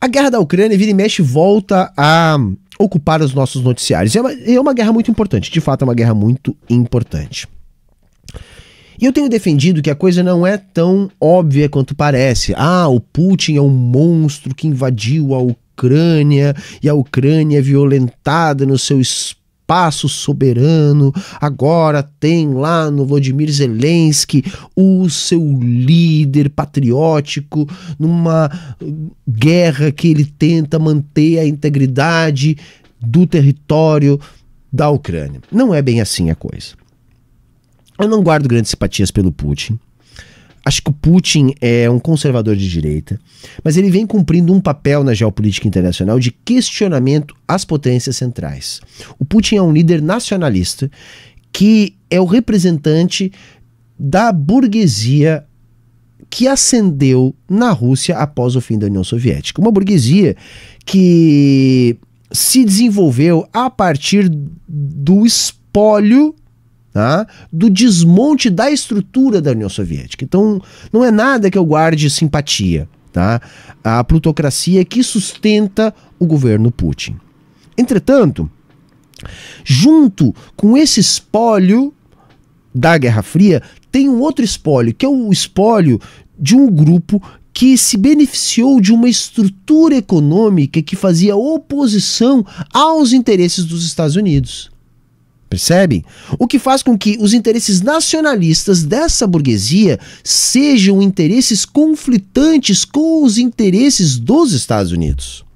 A guerra da Ucrânia, vira e mexe, volta a ocupar os nossos noticiários. É uma guerra muito importante, de fato é uma guerra muito importante. E eu tenho defendido que a coisa não é tão óbvia quanto parece. Ah, o Putin é um monstro que invadiu a Ucrânia e a Ucrânia é violentada no seu espaço soberano. Agora tem lá no Volodymyr Zelensky o seu líder patriótico numa guerra que ele tenta manter a integridade do território da Ucrânia. Não é bem assim a coisa. Eu não guardo grandes simpatias pelo Putin. Acho que o Putin é um conservador de direita, mas ele vem cumprindo um papel na geopolítica internacional de questionamento às potências centrais. O Putin é um líder nacionalista que é o representante da burguesia que ascendeu na Rússia após o fim da União Soviética. Uma burguesia que se desenvolveu a partir do espólio, do desmonte da estrutura da União Soviética. Então, não é nada que eu guarde simpatia, tá? A plutocracia que sustenta o governo Putin. Entretanto, junto com esse espólio da Guerra Fria, tem um outro espólio, que é o espólio de um grupo que se beneficiou de uma estrutura econômica que fazia oposição aos interesses dos Estados Unidos. Percebem? O que faz com que os interesses nacionalistas dessa burguesia sejam interesses conflitantes com os interesses dos Estados Unidos.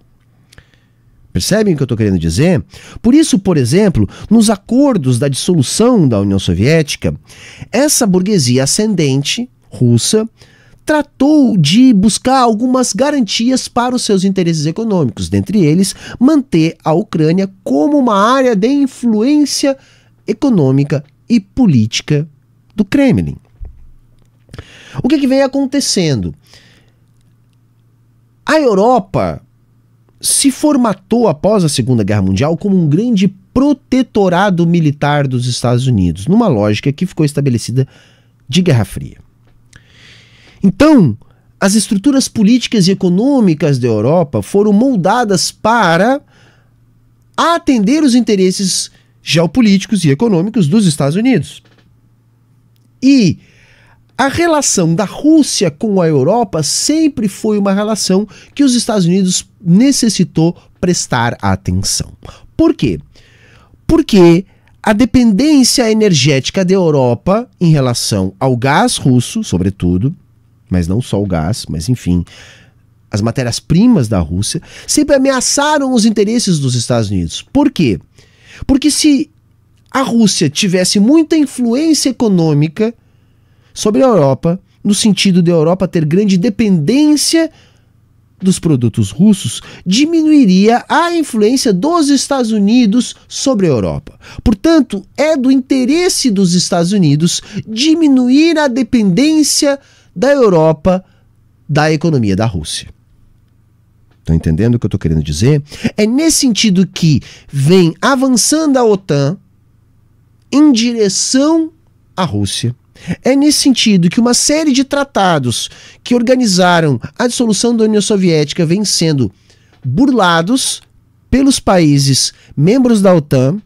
Percebem o que eu estou querendo dizer? Por isso, por exemplo, nos acordos da dissolução da União Soviética, essa burguesia ascendente russa tratou de buscar algumas garantias para os seus interesses econômicos, dentre eles, manter a Ucrânia como uma área de influência econômica e política do Kremlin. O que vem acontecendo? A Europa se formatou após a Segunda Guerra Mundial como um grande protetorado militar dos Estados Unidos, numa lógica que ficou estabelecida de Guerra Fria. Então, as estruturas políticas e econômicas da Europa foram moldadas para atender os interesses geopolíticos e econômicos dos Estados Unidos. E a relação da Rússia com a Europa sempre foi uma relação que os Estados Unidos necessitou prestar atenção. Por quê? Porque a dependência energética da Europa em relação ao gás russo, sobretudo, mas não só o gás, mas enfim, as matérias-primas da Rússia, sempre ameaçaram os interesses dos Estados Unidos. Por quê? Porque se a Rússia tivesse muita influência econômica sobre a Europa, no sentido de a Europa ter grande dependência dos produtos russos, diminuiria a influência dos Estados Unidos sobre a Europa. Portanto, é do interesse dos Estados Unidos diminuir a dependência da Europa da economia da Rússia. Estão entendendo o que eu estou querendo dizer? É nesse sentido que vem avançando a OTAN em direção à Rússia. É nesse sentido que uma série de tratados que organizaram a dissolução da União Soviética vêm sendo burlados pelos países membros da OTAN.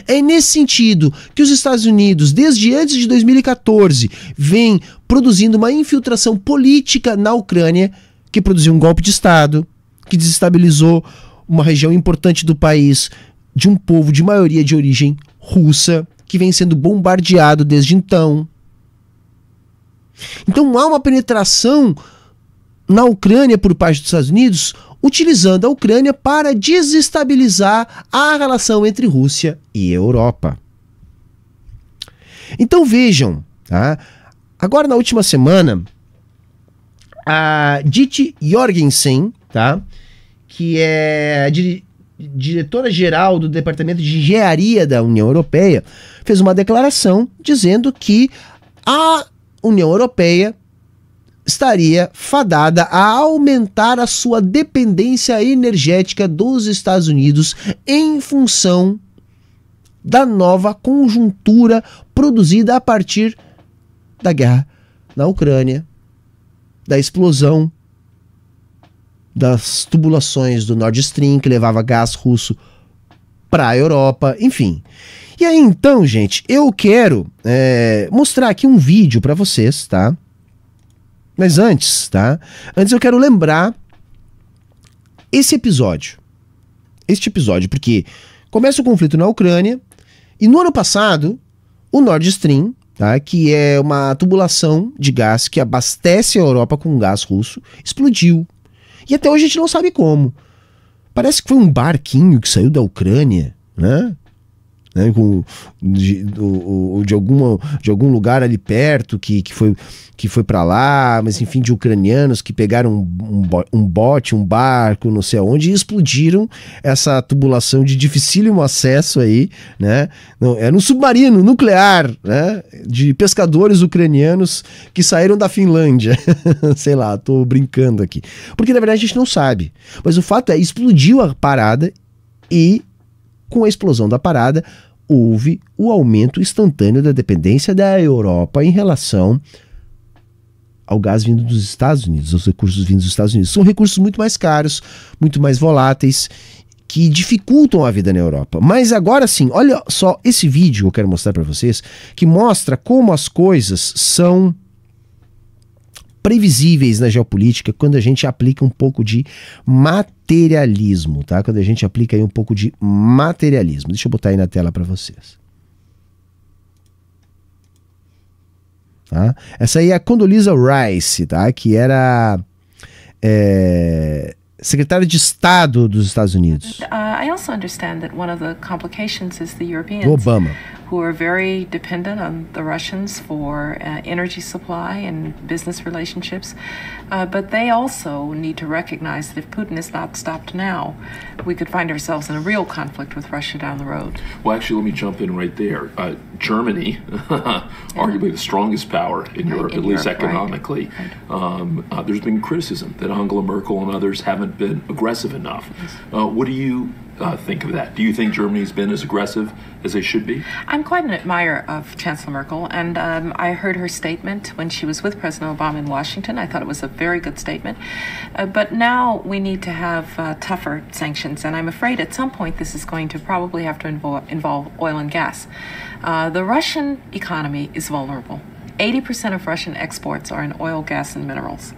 É nesse sentido que os Estados Unidos, desde antes de 2014, vem produzindo uma infiltração política na Ucrânia, que produziu um golpe de Estado, que desestabilizou uma região importante do país, de um povo de maioria de origem russa, que vem sendo bombardeado desde então. Então há uma penetração na Ucrânia por parte dos Estados Unidos, utilizando a Ucrânia para desestabilizar a relação entre Rússia e Europa. Então vejam, tá? Agora na última semana, a Dite Jorgensen, tá? Que é a diretora-geral do Departamento de Engenharia da União Europeia, fez uma declaração dizendo que a União Europeia estaria fadada a aumentar a sua dependência energética dos Estados Unidos em função da nova conjuntura produzida a partir da guerra na Ucrânia, da explosão das tubulações do Nord Stream, que levava gás russo para a Europa, enfim. E aí então, gente, eu quero mostrar aqui um vídeo para vocês, tá? Mas antes, tá? Antes eu quero lembrar este episódio, porque começa o conflito na Ucrânia e no ano passado o Nord Stream, tá, que é uma tubulação de gás que abastece a Europa com gás russo, explodiu. E até hoje a gente não sabe como. Parece que foi um barquinho que saiu da Ucrânia, né? De algum lugar ali perto que foi para lá, mas enfim, de ucranianos que pegaram um bote, um barco, não sei aonde, e explodiram essa tubulação de dificílimo acesso aí, né? Era um submarino nuclear, né? De pescadores ucranianos que saíram da Finlândia. Sei lá, tô brincando aqui. Porque na verdade a gente não sabe. Mas o fato é, explodiu a parada e com a explosão da parada, houve o aumento instantâneo da dependência da Europa em relação ao gás vindo dos Estados Unidos, aos recursos vindos dos Estados Unidos. São recursos muito mais caros, muito mais voláteis, que dificultam a vida na Europa. Mas agora sim, olha só esse vídeo que eu quero mostrar para vocês, que mostra como as coisas são previsíveis na geopolítica quando a gente aplica um pouco de materialismo, tá? Quando a gente aplica aí um pouco de materialismo. Deixa eu botar aí na tela para vocês. Tá? Essa aí é a Condoleezza Rice, tá? Que era secretária de Estado dos Estados Unidos. I also understand that one of the complications is the Europeans. Do Obama. Who are very dependent on the Russians for energy supply and business relationships. But they also need to recognize that if Putin is not stopped now, we could find ourselves in a real conflict with Russia down the road. Well, actually, let me jump in right there. Germany, arguably the strongest power in Europe, at least economically. Right. There's been criticism that Angela Merkel and others haven't been aggressive enough. What do you think of that? Do you think Germany's been as aggressive as they should be? I'm quite an admirer of Chancellor Merkel, and I heard her statement when she was with President Obama in Washington. I thought it was a very good statement. But now we need to have tougher sanctions, and I'm afraid at some point this is going to probably have to involve oil and gas. The Russian economy is vulnerable. 80% of Russian exports are in oil, gas, and minerals.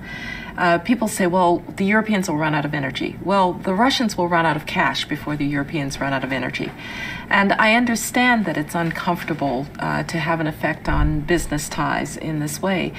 People say, well, the Europeans will run out of energy. Well, the Russians will run out of cash before the Europeans run out of energy. And I understand that it's uncomfortable to have an effect on business ties in this way.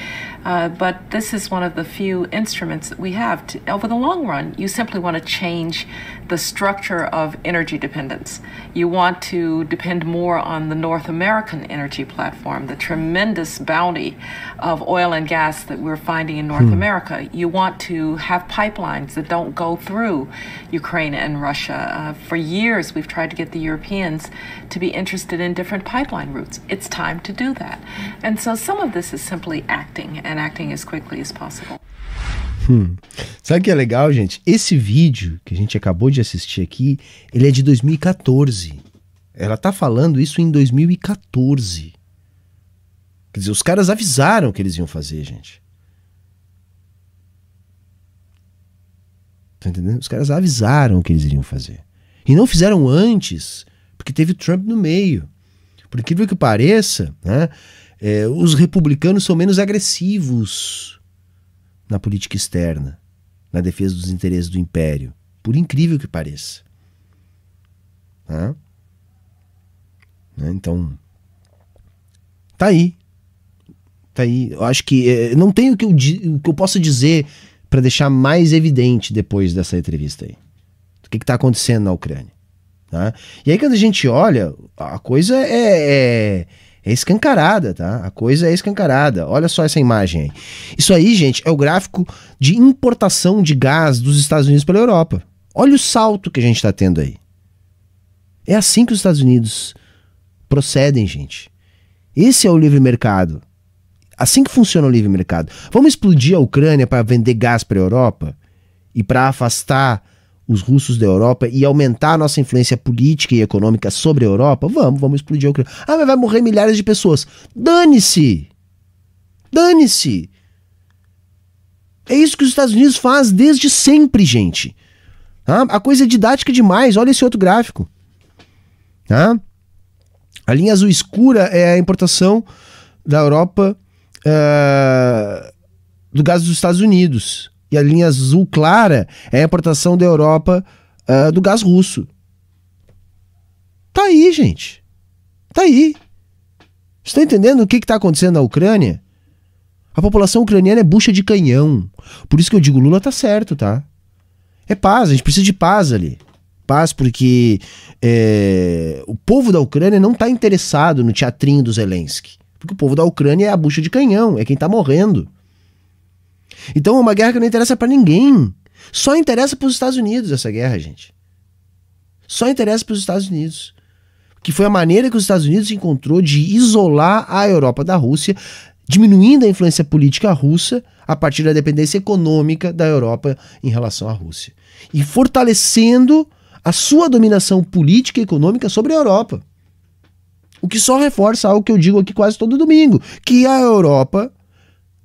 But this is one of the few instruments that we have. Over the long run, you simply want to change the structure of energy dependence. You want to depend more on the North American energy platform, the tremendous bounty of oil and gas that we're finding in North America. You want to have pipelines that don't go through Ukraine and Russia. For years, we've tried to get the Europeans to be interested in different pipeline routes. It's time to do that. And so some of this is simply acting, and acting as quickly as possible. Sabe o que é legal, gente? Esse vídeo que a gente acabou de assistir aqui, ele é de 2014. Ela tá falando isso em 2014. Quer dizer, os caras avisaram que eles iam fazer, gente. Tá entendendo? Os caras avisaram que eles iriam fazer. E não fizeram antes, porque teve o Trump no meio. Por incrível que pareça, né, os republicanos são menos agressivos na política externa, na defesa dos interesses do império. Por incrível que pareça. Né? Então, tá aí. Tá aí. Eu acho que não tem o que eu possa dizer para deixar mais evidente depois dessa entrevista aí. O que está acontecendo na Ucrânia. Tá? E aí quando a gente olha, a coisa é escancarada, tá? A coisa é escancarada. Olha só essa imagem aí. Isso aí, gente, é o gráfico de importação de gás dos Estados Unidos pela Europa. Olha o salto que a gente está tendo aí. É assim que os Estados Unidos procedem, gente. Esse é o livre mercado. Assim que funciona o livre mercado. Vamos explodir a Ucrânia para vender gás para a Europa? E para afastar os russos da Europa e aumentar a nossa influência política e econômica sobre a Europa? Vamos explodir a Ucrânia. Ah, mas vai morrer milhares de pessoas. Dane-se! Dane-se! É isso que os Estados Unidos faz desde sempre, gente. Tá? A coisa é didática demais. Olha esse outro gráfico. Tá? A linha azul escura é a importação da Europa do gás dos Estados Unidos. E a linha azul clara é a importação da Europa do gás russo. Tá aí, gente. Tá aí. Você está entendendo o que está acontecendo na Ucrânia? A população ucraniana é bucha de canhão. Por isso que eu digo, Lula tá certo, tá? É paz, a gente precisa de paz ali. Paz porque o povo da Ucrânia não tá interessado no teatrinho do Zelensky. Porque o povo da Ucrânia é a bucha de canhão, é quem tá morrendo. Então é uma guerra que não interessa pra ninguém. Só interessa pros Estados Unidos essa guerra, gente. Só interessa pros Estados Unidos. Que foi a maneira que os Estados Unidos encontrou de isolar a Europa da Rússia, diminuindo a influência política russa a partir da dependência econômica da Europa em relação à Rússia. E fortalecendo a sua dominação política e econômica sobre a Europa. O que só reforça algo que eu digo aqui quase todo domingo, que a Europa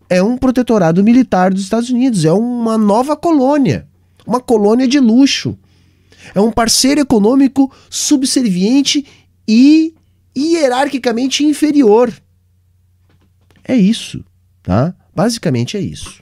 é um protetorado militar dos Estados Unidos, é uma nova colônia, uma colônia de luxo. É um parceiro econômico subserviente e hierarquicamente inferior. É isso, tá? Basicamente é isso.